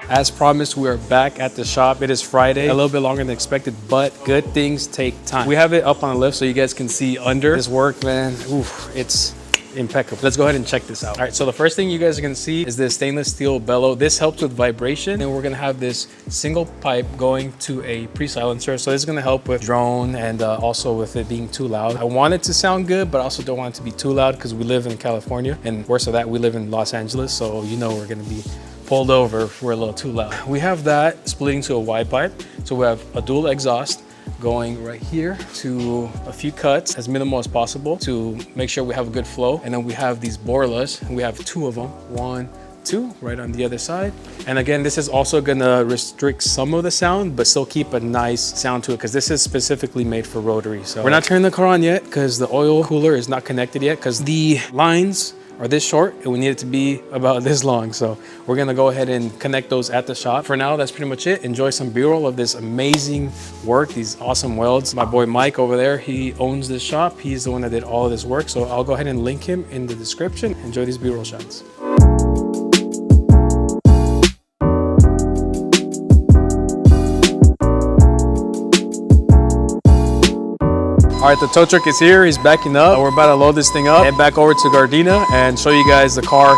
As promised, we are back at the shop. It is Friday, a little bit longer than expected, but good things take time. We have it up on the lift so you guys can see under this work, man. Oof, it's impeccable. Let's go ahead and check this out. All right, so the first thing you guys are gonna see is this stainless steel bellow. This helps with vibration, and we're gonna have this single pipe going to a pre-silencer. So this is gonna help with drone and also with it being too loud. I want it to sound good, but I also don't want it to be too loud because we live in California, and worse of that, we live in Los Angeles. So you know we're gonna be pulled over if we're a little too loud. We have that splitting to a wide pipe. So we have a dual exhaust going right here to a few cuts as minimal as possible to make sure we have a good flow. And then we have these borlas, and we have two of them, 1, 2, right on the other side. And again, this is also gonna restrict some of the sound, but still keep a nice sound to it because this is specifically made for rotary. So we're not turning the car on yet because the oil cooler is not connected yet because the lines are this short and we need it to be about this long. So we're gonna go ahead and connect those at the shop. For now, that's pretty much it. Enjoy some B-roll of this amazing work, these awesome welds. My boy Mike over there, he owns this shop. He's the one that did all of this work. So I'll go ahead and link him in the description. Enjoy these B-roll shots. All right, the tow truck is here. He's backing up. We're about to load this thing up, head back over to Gardena and show you guys the car.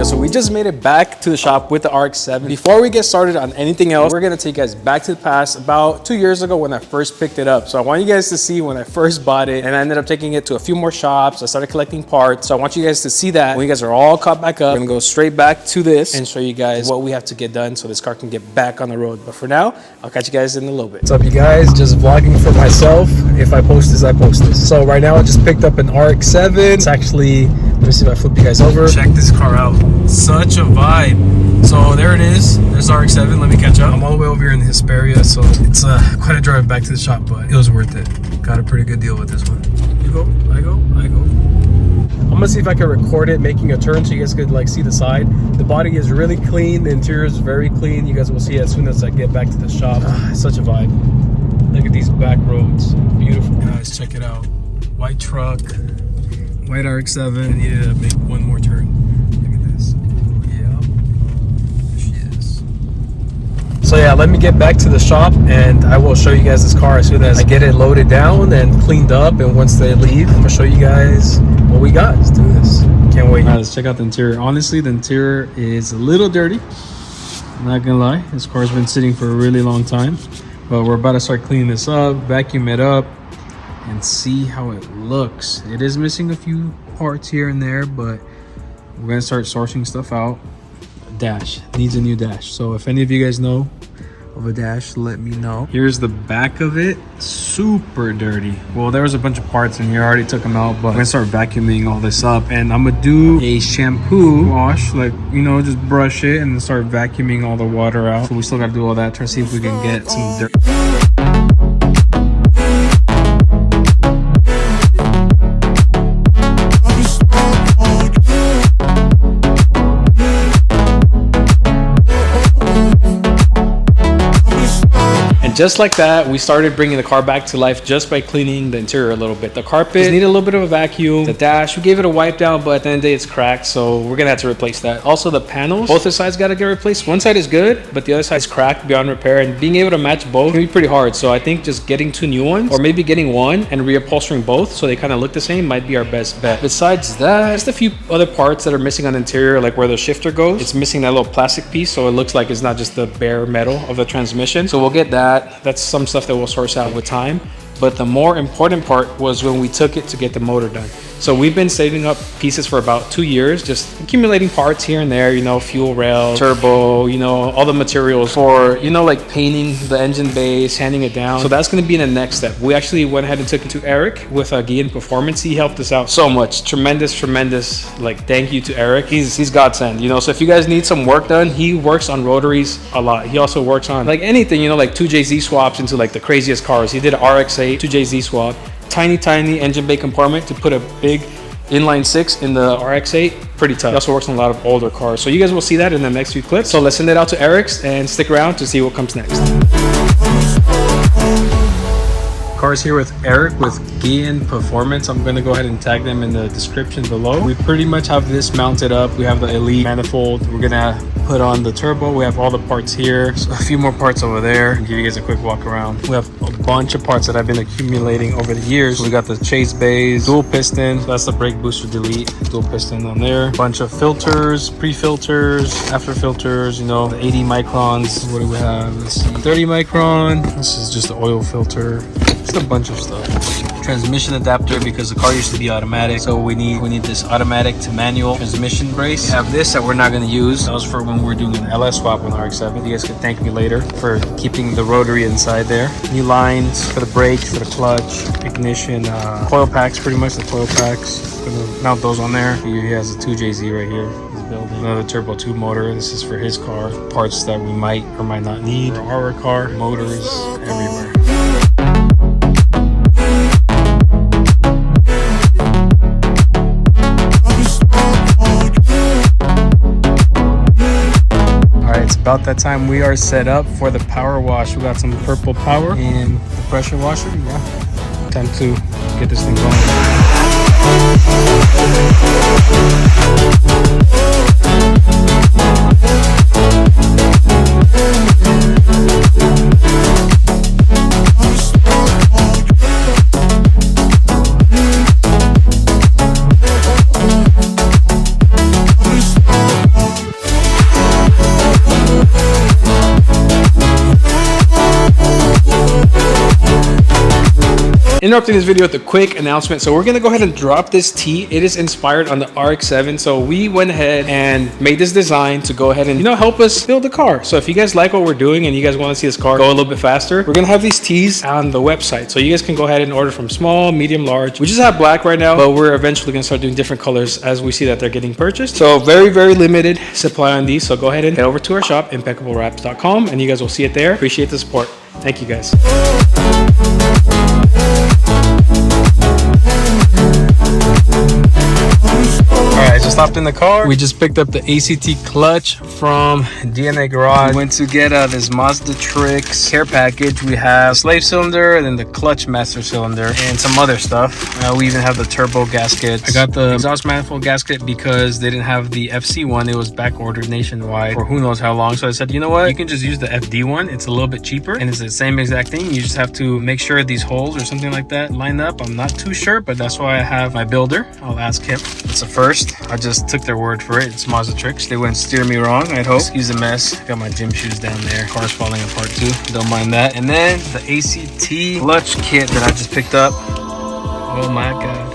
So we just made it back to the shop with the RX-7. Before we get started on anything else, we're gonna take you guys back to the past about 2 years ago when I first picked it up. So I want you guys to see when I first bought it, and I ended up taking it to a few more shops. I started collecting parts. So I want you guys to see that. When you guys are all caught back up, we're gonna go straight back to this and show you guys what we have to get done so this car can get back on the road. But for now, I'll catch you guys in a little bit. What's up, you guys? Just vlogging for myself. If I post this, I post this. So right now I just picked up an RX-7. It's actually, let me see if I flip you guys over. Check this car out. Such a vibe. So there it is. There's RX-7. Let me catch up. I'm all the way over here in the Hesperia, so it's quite a drive back to the shop, but it was worth it. Got a pretty good deal with this one. You go, I go, I go. I'm gonna see if I can record it making a turn so you guys could like see the side. The body is really clean. The interior is very clean. You guys will see it as soon as I get back to the shop. Such a vibe. Look at these back roads. Beautiful. Guys, check it out. White truck, white RX-7. I need to make one more turn. So yeah, let me get back to the shop and I will show you guys this car as soon as I get it loaded down and cleaned up. And once they leave, I'm gonna show you guys what we got. Let's do this. Can't wait. All right, let's check out the interior. Honestly, the interior is a little dirty. I'm not gonna lie. This car's been sitting for a really long time, but we're about to start cleaning this up, vacuum it up, and see how it looks. It is missing a few parts here and there, but we're gonna start sourcing stuff out. Dash needs a new dash, so if any of you guys know of a dash, let me know. Here's the back of it. Super dirty. Well, there was a bunch of parts in here. I already took them out, but I'm gonna start vacuuming all this up, and I'm gonna do a shampoo wash, like, you know, just brush it and then start vacuuming all the water out. So we still gotta do all that, try to see if we can get some dirt. Just like that, we started bringing the car back to life just by cleaning the interior a little bit. The carpet needed a little bit of a vacuum. The dash, we gave it a wipe down, but at the end of the day, it's cracked, so we're gonna have to replace that. Also, the panels, both the sides gotta get replaced. One side is good, but the other side is cracked beyond repair, and being able to match both can be pretty hard. So I think just getting 2 new ones, or maybe getting one and reupholstering both so they kind of look the same, might be our best bet. Besides that, just a few other parts that are missing on the interior, like where the shifter goes. It's missing that little plastic piece, so it looks like it's not just the bare metal of the transmission. So we'll get that. That's some stuff that we'll source out with time. But the more important part was when we took it to get the motor done. So we've been saving up pieces for about 2 years, just accumulating parts here and there, you know, fuel rail, turbo, you know, all the materials for, you know, like painting the engine base, sanding it down. So that's going to be in the next step. We actually went ahead and took it to Eric with Gardena Performance. He helped us out so much. Tremendous, like, thank you to Eric. He's godsend, you know. So if you guys need some work done, he works on rotaries a lot. He also works on like anything, you know, like 2JZ swaps into like the craziest cars. He did an RX-8 2JZ swap. Tiny engine bay compartment to put a big inline 6 in the RX-8, pretty tough. He also works on a lot of older cars. So you guys will see that in the next few clips. So let's send it out to Eric's and stick around to see what comes next. Cars here with Eric with Gardena Performance. I'm going to go ahead and tag them in the description below. We pretty much have this mounted up. We have the Elite manifold. We're going to put on the turbo. We have all the parts here. So a few more parts over there. I'll give you guys a quick walk around. We have a bunch of parts that I've been accumulating over the years. We got the chase bays, dual piston. So that's the brake booster delete, dual piston on there. Bunch of filters, pre-filters, after filters, you know, the 80 microns. What do we have? Let's see, 30 micron. This is just the oil filter. Just a bunch of stuff. Transmission adapter, because the car used to be automatic, so we need this automatic to manual transmission brace. We have this that we're not going to use. That was for when we're doing an LS swap on the RX-7. You guys can thank me later for keeping the rotary inside there. New lines for the brakes, for the clutch, ignition, coil packs, pretty much the coil packs. Gonna mount those on there. He has a 2JZ right here. He's building another turbo 2 motor. This is for his car. Parts that we might or might not need for our car. Motors everywhere. It's about that time. We are set up for the power wash. We got some purple power and the pressure washer. Yeah, time to get this thing going. Interrupting this video with a quick announcement. So we're gonna go ahead and drop this tee. It is inspired on the RX-7. So we went ahead and made this design to go ahead and, you know, help us build the car. So if you guys like what we're doing and you guys want to see this car go a little bit faster, we're gonna have these tees on the website. So you guys can go ahead and order from small, medium, large. We just have black right now, but we're eventually gonna start doing different colors as we see that they're getting purchased. So very, very limited supply on these. So go ahead and head over to our shop, impeccableWraps.com, and you guys will see it there. Appreciate the support. Thank you guys. Alright, just stopped in the car. We just picked up the ACT clutch from DNA Garage. We went to get this Mazda RX care package. We have slave cylinder and then the clutch master cylinder and some other stuff. We even have the turbo gasket. I got the exhaust manifold gasket because they didn't have the FC one. It was back ordered nationwide for who knows how long. So I said, you know what? You can just use the FD one. It's a little bit cheaper and it's the same exact thing. You just have to make sure these holes or something like that line up. I'm not too sure, but that's why I have my builder. I'll ask him. It's a first. I just took their word for it. It's Mazda RX. They wouldn't steer me wrong, I'd hope. Excuse the mess. Got my gym shoes down there. Car's falling apart too. Don't mind that. And then the ACT clutch kit that I just picked up. Oh my God.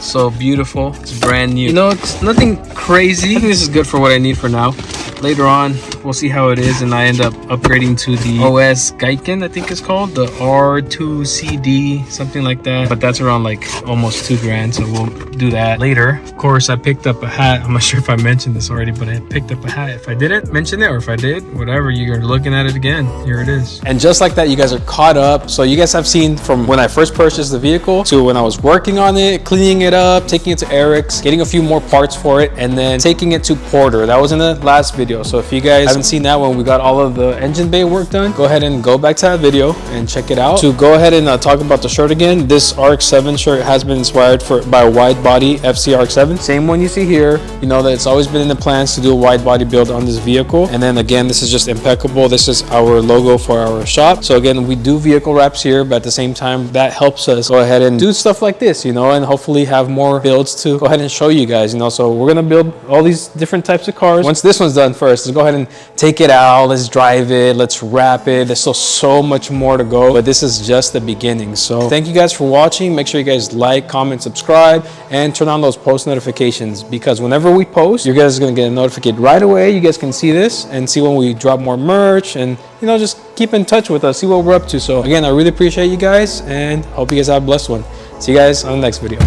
So beautiful. It's brand new. You know, it's nothing crazy. I think this is good for what I need for now. Later on, we'll see how it is, and I end up upgrading to the OS Gaiken, I think it's called, the R2CD, something like that. But that's around like almost $2,000, so we'll do that later. Of course, I picked up a hat. I'm not sure if I mentioned this already, but I picked up a hat. If I didn't mention it, or if I did, whatever, you're looking at it again. Here it is. And just like that, you guys are caught up. So you guys have seen from when I first purchased the vehicle to when I was working on it, cleaning it up, taking it to Eric's, getting a few more parts for it, and then taking it to Porter. That was in the last video. So if you guys haven't seen that when we got all of the engine bay work done, go ahead and go back to that video and check it out. To go ahead and talk about the shirt again, this RX-7 shirt has been inspired by a wide body FC RX-7. Same one you see here. You know that it's always been in the plans to do a wide body build on this vehicle. And then again, this is just impeccable. This is our logo for our shop. So again, we do vehicle wraps here, but at the same time, that helps us go ahead and do stuff like this, you know, and hopefully have more builds to go ahead and show you guys, you know. So we're gonna build all these different types of cars. Once this one's done first, let's go ahead and take it out. Let's drive it. Let's wrap it. There's still so much more to go, but this is just the beginning. So thank you guys for watching. Make sure you guys like, comment, subscribe, and turn on those post notifications, because whenever we post, you guys are going to get notified right away. You guys can see this and see when we drop more merch, and you know, just keep in touch with us, see what we're up to. So again, I really appreciate you guys and hope you guys have a blessed one. See you guys on the next video.